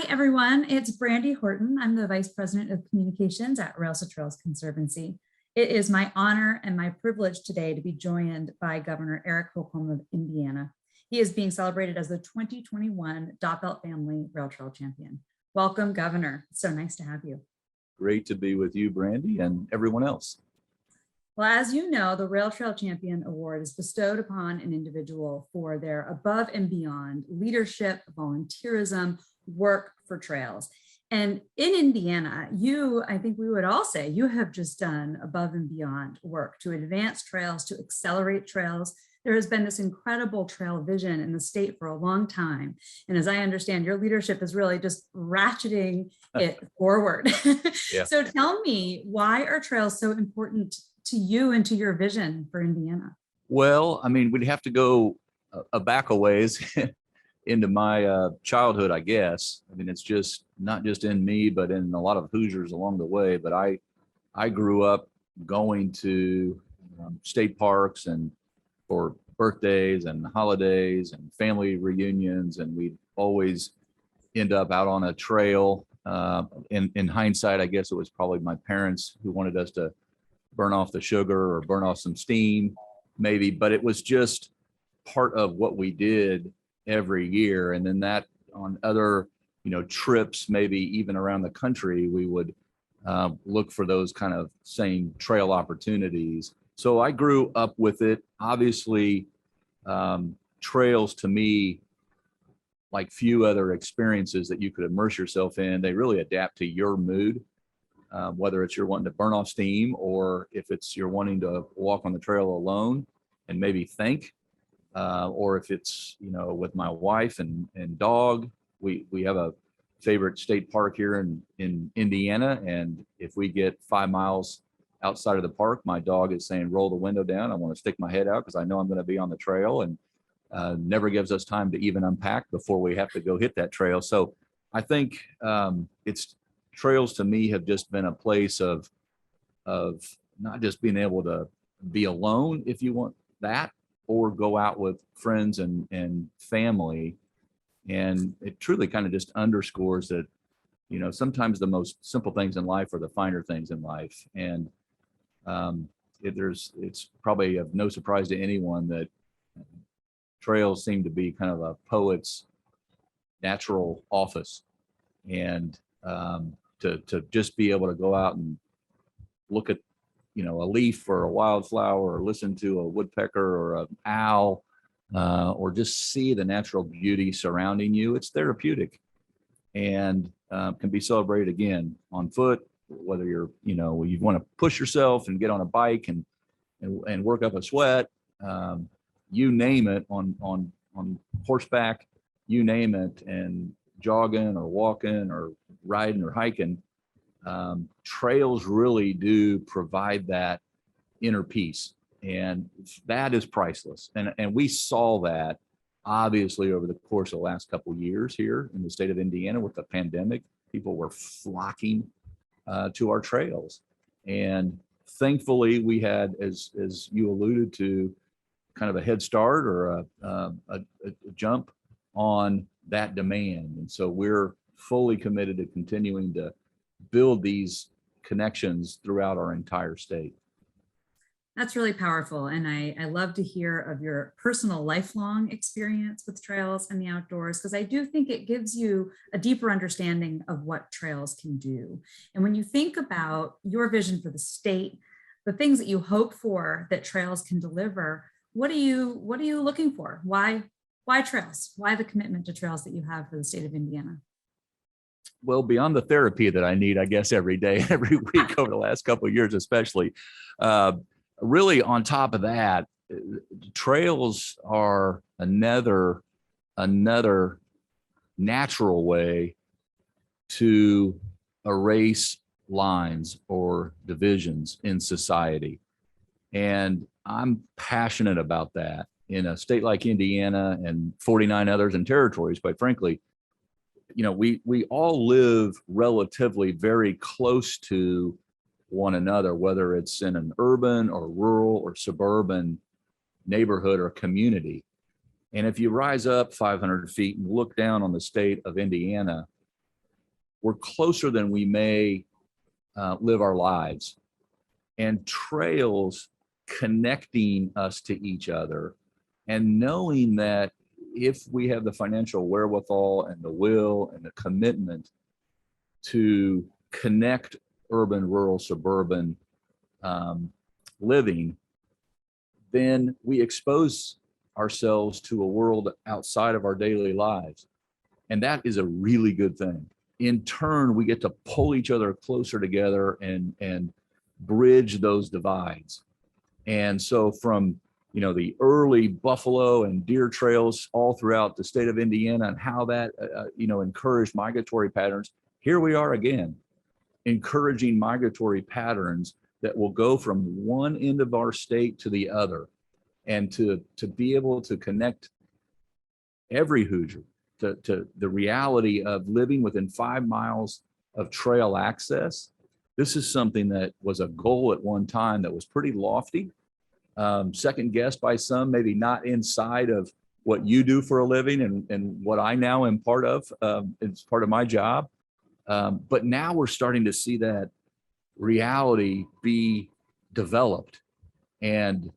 Hi, everyone. It's Brandy Horton. I'm the Vice President of Communications at Rails to Trails Conservancy. It is my honor and my privilege today to be joined by Governor Eric Holcomb of Indiana. He is being celebrated as the 2021 Doppelt Family Rail-Trail Champion. Welcome, Governor. It's so nice to have you. Great to be with you, Brandy, and everyone else. Well, as you know, the Rail-Trail Champion Award is bestowed upon an individual for their above and beyond leadership, volunteerism, work for trails. And in Indiana, I think we would all say, you have just done above and beyond work to advance trails, to accelerate trails. There has been this incredible trail vision in the state for a long time. And as I understand, your leadership is really just ratcheting it forward. Yeah. So tell me, why are trails so important to you and to your vision for Indiana? Well, I mean, we'd have to go back a ways into my childhood, I guess. I mean, it's just not just in me, but in a lot of Hoosiers along the way. But I grew up going to state parks and for birthdays and holidays and family reunions, and we'd always end up out on a trail. In hindsight, I guess it was probably my parents who wanted us to burn off the sugar or burn off some steam, maybe, but it was just part of what we did every year. And then that on other, trips, maybe even around the country, we would look for those kind of same trail opportunities. So I grew up with it. Obviously, trails to me, like few other experiences that you could immerse yourself in, they really adapt to your mood. Whether it's you're wanting to burn off steam or if it's you're wanting to walk on the trail alone and maybe think, or if it's, with my wife and dog. We have a favorite state park here in Indiana. And if we get 5 miles outside of the park, my dog is saying, roll the window down. I want to stick my head out because I know I'm going to be on the trail, and never gives us time to even unpack before we have to go hit that trail. So I think trails to me have just been a place of not just being able to be alone, if you want that, or go out with friends and family. And it truly kind of just underscores that, sometimes the most simple things in life are the finer things in life. And it's probably of no surprise to anyone that trails seem to be kind of a poet's natural office. And to just be able to go out and look at, a leaf or a wildflower, or listen to a woodpecker or an owl, or just see the natural beauty surrounding you, it's therapeutic and can be celebrated again on foot, whether you're, you want to push yourself and get on a bike and work up a sweat, you name it, on horseback, you name it, and jogging or walking or riding or hiking, trails really do provide that inner peace, and that is priceless. And we saw that obviously over the course of the last couple of years here in the state of Indiana with the pandemic. People were flocking to our trails, and thankfully we had, as you alluded to, kind of a head start or a jump on that demand. And so we're fully committed to continuing to build these connections throughout our entire state. That's really powerful. And I love to hear of your personal lifelong experience with trails and the outdoors, because I do think it gives you a deeper understanding of what trails can do. And when you think about your vision for the state, the things that you hope for that trails can deliver, what are you looking for? Why trails? Why the commitment to trails that you have for the state of Indiana? Well, beyond the therapy that I need, I guess, every day, every week over the last couple of years, especially, really on top of that, trails are another natural way to erase lines or divisions in society. And I'm passionate about that. In a state like Indiana and 49 others and territories, quite frankly, we all live relatively very close to one another, whether it's in an urban or rural or suburban neighborhood or community. And if you rise up 500 feet and look down on the state of Indiana, we're closer than we may live our lives. And trails connecting us to each other, and knowing that if we have the financial wherewithal and the will and the commitment to connect urban, rural, suburban living, then we expose ourselves to a world outside of our daily lives. And that is a really good thing. In turn, we get to pull each other closer together and bridge those divides. And so from, the early buffalo and deer trails all throughout the state of Indiana, and how that, encouraged migratory patterns, here we are again, encouraging migratory patterns that will go from one end of our state to the other, and to be able to connect every Hoosier to the reality of living within 5 miles of trail access. This is something that was a goal at one time that was pretty lofty, second guessed by some, maybe not inside of what you do for a living and what I now am part of. It's part of my job. But now we're starting to see that reality be developed. And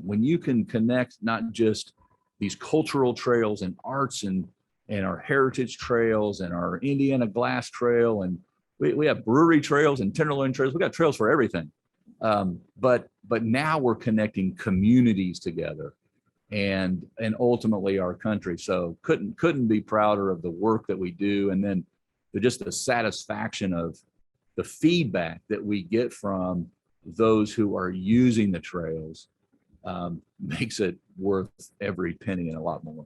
when you can connect not just these cultural trails and arts and our heritage trails and our Indiana Glass Trail, and we have brewery trails and tenderloin trails. We got trails for everything. But now we're connecting communities together, and ultimately our country. So couldn't be prouder of the work that we do, and then just the satisfaction of the feedback that we get from those who are using the trails makes it worth every penny and a lot more.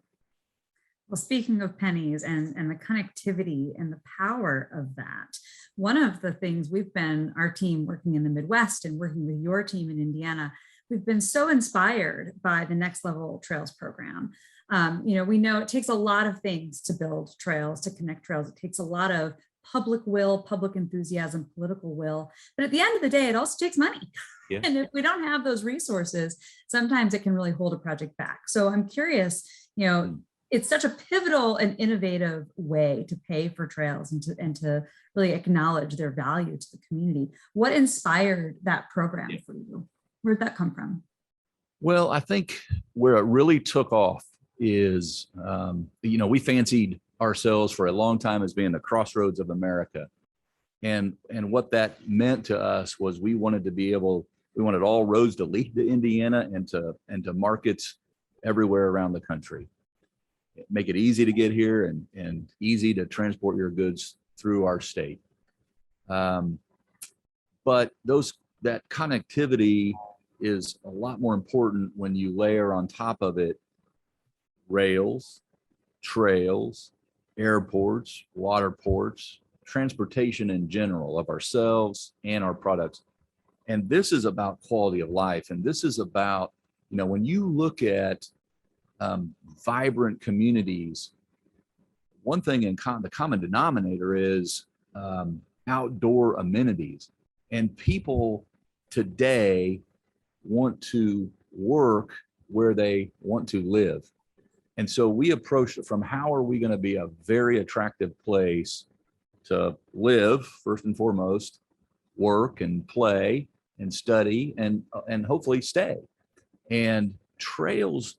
Well, speaking of pennies and the connectivity and the power of that, one of the things our team working in the Midwest and working with your team in Indiana, we've been so inspired by the Next Level Trails program. We know it takes a lot of things to build trails, to connect trails. It takes a lot of public will, public enthusiasm, political will. But at the end of the day, it also takes money. Yeah. And if we don't have those resources, sometimes it can really hold a project back. So I'm curious, it's such a pivotal and innovative way to pay for trails and to really acknowledge their value to the community. What inspired that program for you? Where'd that come from? Well, I think where it really took off is, we fancied ourselves for a long time as being the crossroads of America. And what that meant to us was we wanted all roads to lead to Indiana and to markets everywhere around the country. Make it easy to get here and easy to transport your goods through our state. But that connectivity is a lot more important when you layer on top of it rails, trails, airports, water ports, transportation in general of ourselves and our products. And this is about quality of life. And this is about, when you look at vibrant communities, one thing in the common denominator is outdoor amenities. And people today want to work where they want to live. And so we approached it from how are we going to be a very attractive place to live, first and foremost, work and play and study and hopefully stay. And trails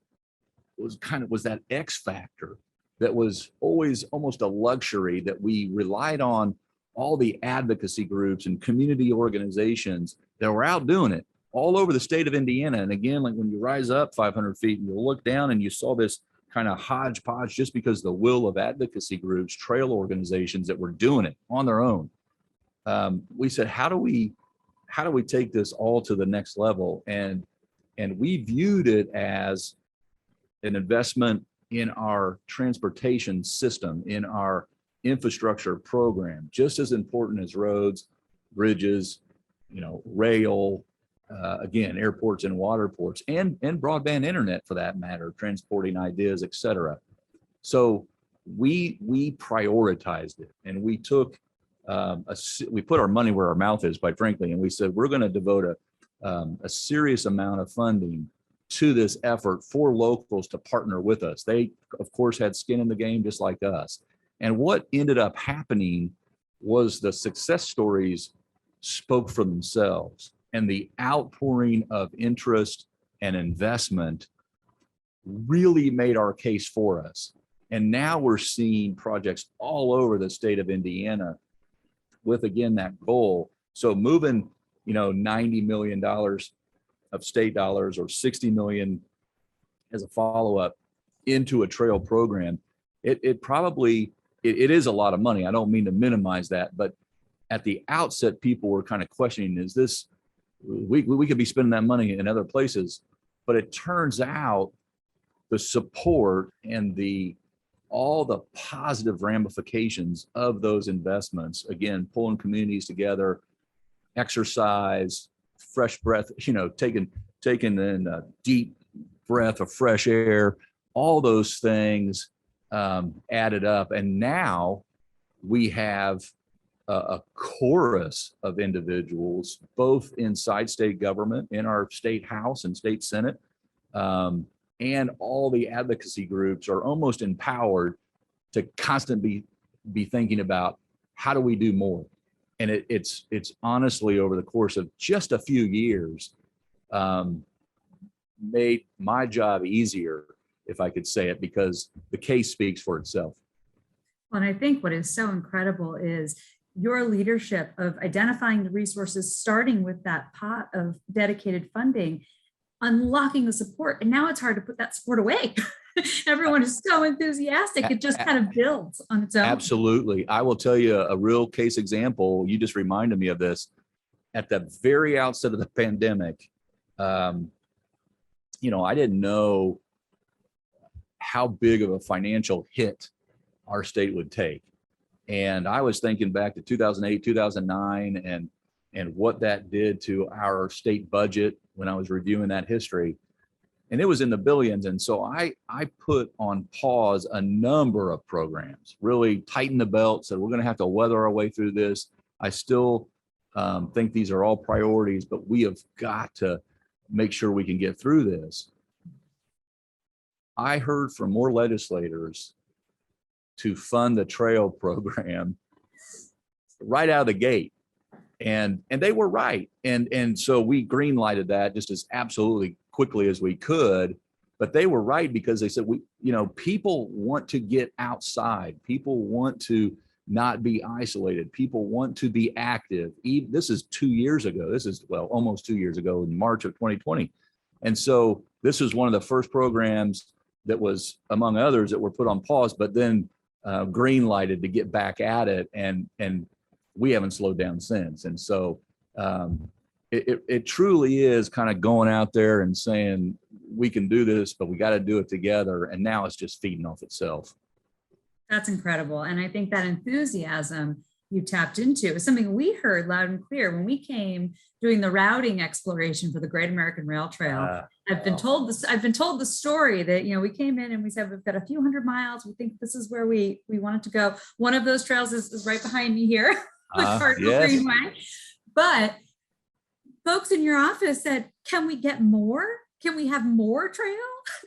was that X factor that was always almost a luxury, that we relied on all the advocacy groups and community organizations that were out doing it all over the state of Indiana. And again, like when you rise up 500 feet and you look down and you saw this kind of hodgepodge, just because the will of advocacy groups, trail organizations that were doing it on their own. We said, how do we take this all to the next level? And we viewed it as an investment in our transportation system, in our infrastructure program, just as important as roads, bridges, rail, again, airports and water ports, and broadband internet for that matter, transporting ideas, et cetera. So we prioritized it, and we took we put our money where our mouth is, quite frankly, and we said we're going to devote a serious amount of funding to this effort for locals to partner with us. They, of course, had skin in the game just like us. And what ended up happening was the success stories spoke for themselves, and the outpouring of interest and investment really made our case for us. And now we're seeing projects all over the state of Indiana with, again, that goal. So moving, $90 million of state dollars or 60 million as a follow-up into a trail program, it is a lot of money. I don't mean to minimize that, but at the outset, people were kind of questioning, is this, we could be spending that money in other places. But it turns out the support and all the positive ramifications of those investments, again, pulling communities together, exercise, fresh breath, taking in a deep breath of fresh air, all those things added up. And now we have a chorus of individuals, both inside state government, in our state house and state senate, and all the advocacy groups are almost empowered to constantly be thinking about, how do we do more? And it's honestly, over the course of just a few years, made my job easier, if I could say it, because the case speaks for itself. Well, and I think what is so incredible is your leadership of identifying the resources, starting with that pot of dedicated funding, unlocking the support. And now it's hard to put that support away. Everyone is so enthusiastic. It just kind of builds on its own. Absolutely. I will tell you a real case example. You just reminded me of this. At the very outset of the pandemic, I didn't know how big of a financial hit our state would take. And I was thinking back to 2008, 2009, and what that did to our state budget when I was reviewing that history. And it was in the billions. And so I put on pause a number of programs, really tightened the belt, said we're going to have to weather our way through this. I still think these are all priorities, but we have got to make sure we can get through this. I heard from more legislators to fund the trail program right out of the gate. And they were right. And so we green lighted that just as absolutely quickly as we could. But they were right, because they said, people want to get outside. People want to not be isolated. People want to be active. This is 2 years ago. This is, almost 2 years ago, in March of 2020. And so this was one of the first programs that was, among others, that were put on pause, but then green lighted to get back at it. And we haven't slowed down since. And so it truly is kind of going out there and saying, we can do this, but we got to do it together. And now it's just feeding off itself. That's incredible. And I think that enthusiasm you tapped into is something we heard loud and clear when we came doing the routing exploration for the Great American Rail Trail. I've been told the story that, we came in and we said, we've got a few hundred miles. We think this is where we wanted to go. One of those trails is right behind me here, the Cardinal yes. Greenway. But folks in your office said, can we get more? Can we have more trail?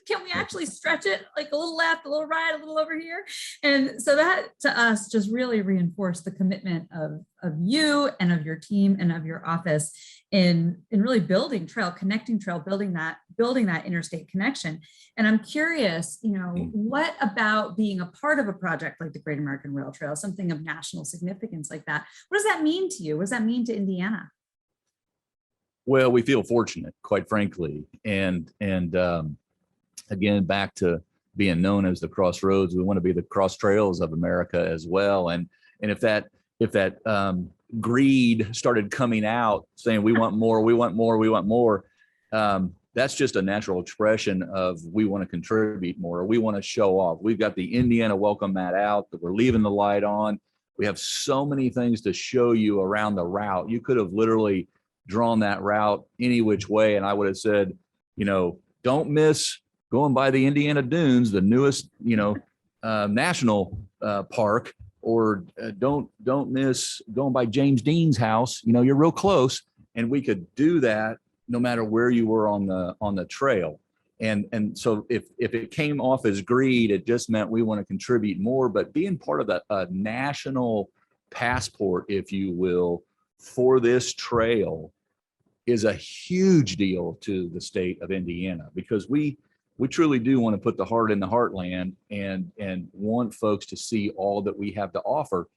Can we actually stretch it like a little left, a little right, a little over here? And so that to us just really reinforced the commitment of you and of your team and of your office in really building trail, connecting trail, building that interstate connection. And I'm curious, what about being a part of a project like the Great American Rail Trail, something of national significance like that? What does that mean to you? What does that mean to Indiana? Well, we feel fortunate, quite frankly. And again, back to being known as the Crossroads, we want to be the cross trails of America as well. And if that greed started coming out saying, we want more, we want more, we want more, that's just a natural expression of, we want to contribute more, or we want to show off. We've got the Indiana welcome mat out, that we're leaving the light on. We have so many things to show you around the route. You could have literally drawn that route any which way, and I would have said, don't miss going by the Indiana Dunes, the newest, national park, or don't miss going by James Dean's house. You're real close, and we could do that no matter where you were on the trail. And so if it came off as greed, it just meant we want to contribute more. But being part of a national passport, if you will, for this trail is a huge deal to the state of Indiana, because we truly do want to put the heart in the heartland and want folks to see all that we have to offer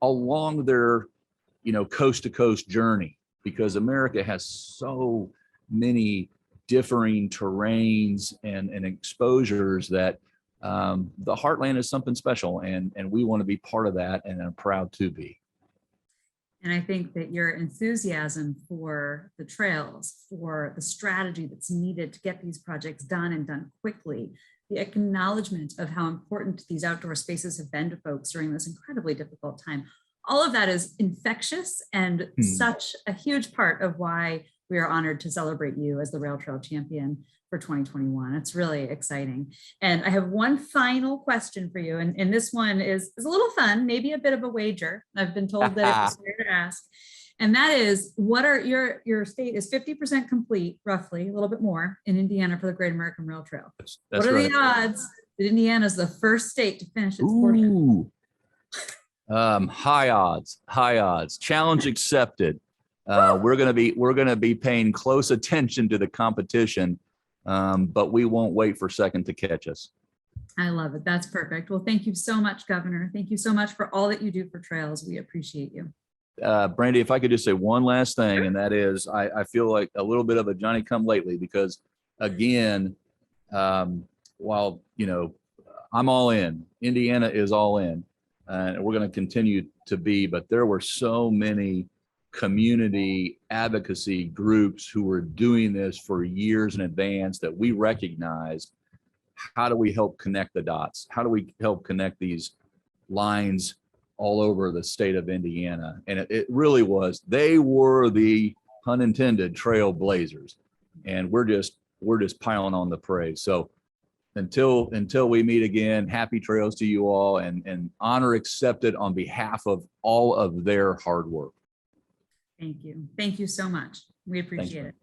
along their, coast to coast journey, because America has so many differing terrains and exposures that the heartland is something special, and we want to be part of that, and I'm proud to be. And I think that your enthusiasm for the trails, for the strategy that's needed to get these projects done and done quickly, the acknowledgement of how important these outdoor spaces have been to folks during this incredibly difficult time, all of that is infectious and such a huge part of why we are honored to celebrate you as the Rail Trail Champion for 2021. It's really exciting. And I have one final question for you. And this one is a little fun, maybe a bit of a wager. I've been told that it was fair to ask. And that is, what are your state is 50% complete, roughly, a little bit more, in Indiana for the Great American Rail Trail. That's what are right. the odds that Indiana is the first state to finish its portion? High odds. Challenge accepted. We're gonna be paying close attention to the competition, but we won't wait for second to catch us. I love it. That's perfect. Well, thank you so much, Governor. Thank you so much for all that you do for trails. We appreciate you. Brandy, if I could just say one last thing, and that is, I feel like a little bit of a Johnny come lately, because again, while I'm all in, Indiana is all in, and we're going to continue to be, but there were so many community advocacy groups who were doing this for years in advance that we recognized. How do we help connect the dots? How do we help connect these lines all over the state of Indiana? And it really was, they were the pun intended trailblazers, and we're just piling on the praise. So until we meet again, happy trails to you all, and honor accepted on behalf of all of their hard work. Thank you. Thank you so much. We appreciate it.